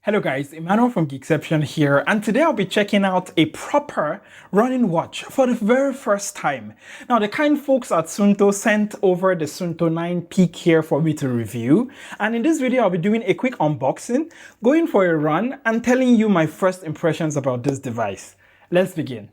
Hello guys, Emmanuel from Geekception here, and today I'll be checking out a proper running watch for the very first time. Now, the kind folks at Suunto sent over the Suunto 9 Peak here for me to review, and in this video I'll be doing a quick unboxing, going for a run, and telling you my first impressions about this device. Let's begin.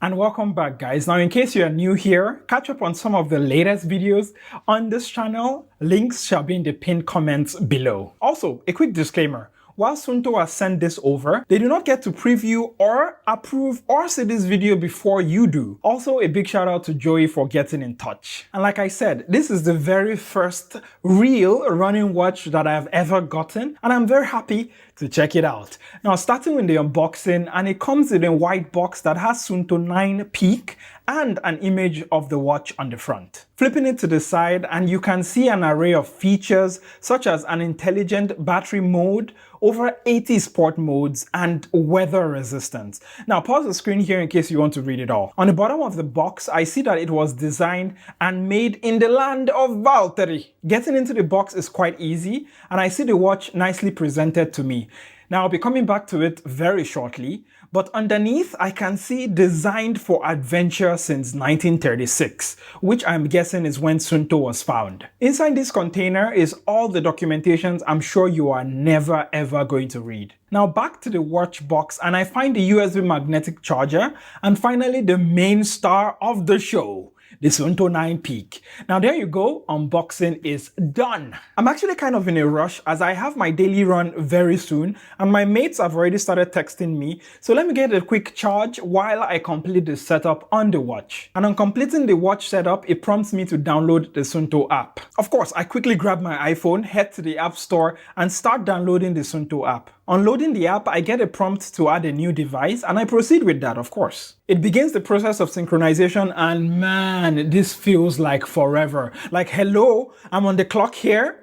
And welcome back, guys. Now, in case you are new here, catch up on some of the latest videos on this channel. Links shall be in the pinned comments below. Also, a quick disclaimer. While Suunto has sent this over, they do not get to preview or approve or see this video before you do. Also, a big shout out to Joey for getting in touch. And like I said, this is the very first real running watch that I've ever gotten, and I'm very happy to check it out. Now, starting with the unboxing, and it comes in a white box that has Suunto 9 Peak and an image of the watch on the front. Flipping it to the side, and you can see an array of features such as an intelligent battery mode, over 80 sport modes, and weather resistance. Now, pause the screen here in case you want to read it all. On the bottom of the box, I see that it was designed and made in the land of Valtteri. Getting into the box is quite easy, and I see the watch nicely presented to me. Now, I'll be coming back to it very shortly, but underneath I can see designed for adventure since 1936, which I'm guessing is when Suunto was found. Inside this container is all the documentations I'm sure you are never ever going to read. Now back to the watch box, and I find the USB magnetic charger, and finally the main star of the show, the Suunto 9 Peak. Now there you go, unboxing is done. I'm actually kind of in a rush as I have my daily run very soon, and my mates have already started texting me, so let me get a quick charge while I complete the setup on the watch. And on completing the watch setup, it prompts me to download the Suunto app. Of course, I quickly grab my iPhone, head to the App Store, and start downloading the Suunto app. On loading the app, I get a prompt to add a new device, and I proceed with that, of course. It begins the process of synchronization, and man, this feels like forever. Like, hello, I'm on the clock here.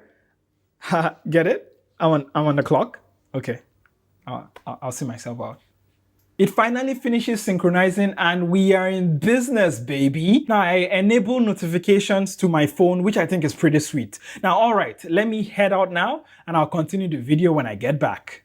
Get it? I'm on the clock? Okay, I'll see myself out. It finally finishes synchronizing, and we are in business, baby. Now, I enable notifications to my phone, which I think is pretty sweet. Now, all right, let me head out now, and I'll continue the video when I get back.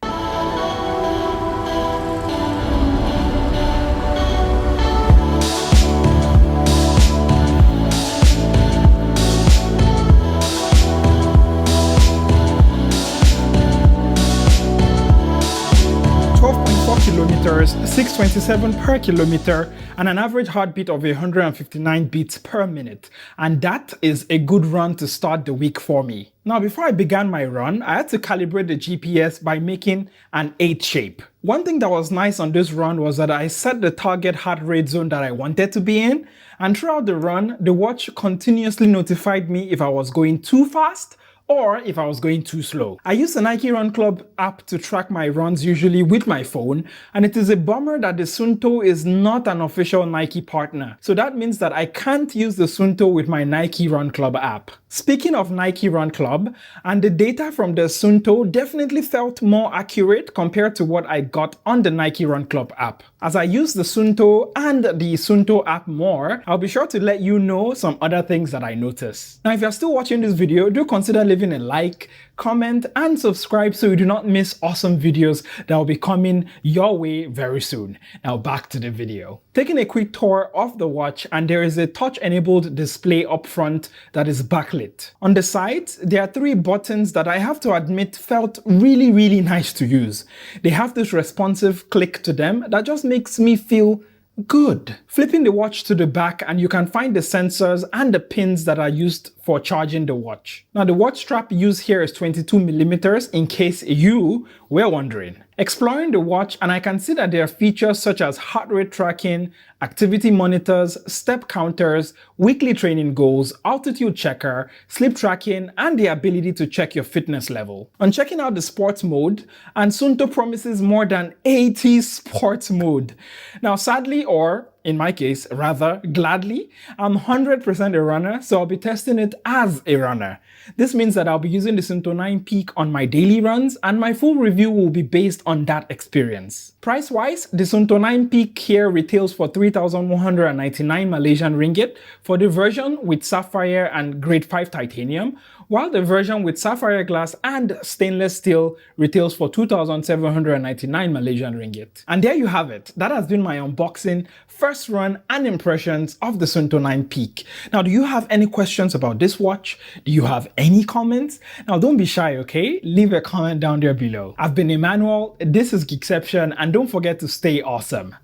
12.4 kilometers, 627 per kilometer, and an average heartbeat of 159 beats per minute. And that is a good run to start the week for me. Now, before I began my run, I had to calibrate the GPS by making an 8 shape. One thing that was nice on this run was that I set the target heart rate zone that I wanted to be in, and throughout the run, the watch continuously notified me if I was going too fast or if I was going too slow. I use the Nike Run Club app to track my runs usually with my phone, and it is a bummer that the Suunto is not an official Nike partner. So that means that I can't use the Suunto with my Nike Run Club app. Speaking of Nike Run Club, and the data from the Suunto definitely felt more accurate compared to what I got on the Nike Run Club app. As I use the Suunto and the Suunto app more, I'll be sure to let you know some other things that I notice. Now, if you're still watching this video, do consider leaving a like, comment, and subscribe so you do not miss awesome videos that will be coming your way very soon. Now back to the video. Taking a quick tour of the watch, and there is a touch-enabled display up front that is backlit. On the sides, there are 3 buttons that I have to admit felt really nice to use. They have this responsive click to them that just makes me feel good. Flipping the watch to the back, and you can find the sensors and the pins that are used for charging the watch. Now, the watch strap used here is 22 millimeters in case you were wondering. Exploring the watch, and I can see that there are features such as heart rate tracking, activity monitors, step counters, weekly training goals, altitude checker, sleep tracking, and the ability to check your fitness level. On checking out the sports mode, and Suunto promises more than 80 sports mode. Now, sadly, or in my case, rather gladly. I'm 100% a runner, so I'll be testing it as a runner. This means that I'll be using the Suunto 9 Peak on my daily runs, and my full review will be based on that experience. Price-wise, the Suunto 9 Peak here retails for 3,199 Malaysian ringgit for the version with sapphire and grade 5 titanium, while the version with sapphire glass and stainless steel retails for 2,799 Malaysian ringgit. And there you have it. That has been my unboxing, first run and impressions of the Suunto 9 Peak. Now, do you have any questions about this watch? Do you have any comments? Now, don't be shy, okay? Leave a comment down there below. I've been Emmanuel, this is Geekception, and don't forget to stay awesome.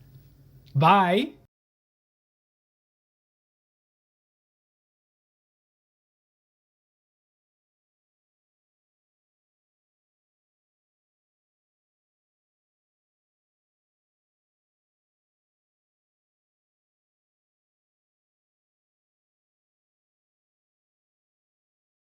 Bye!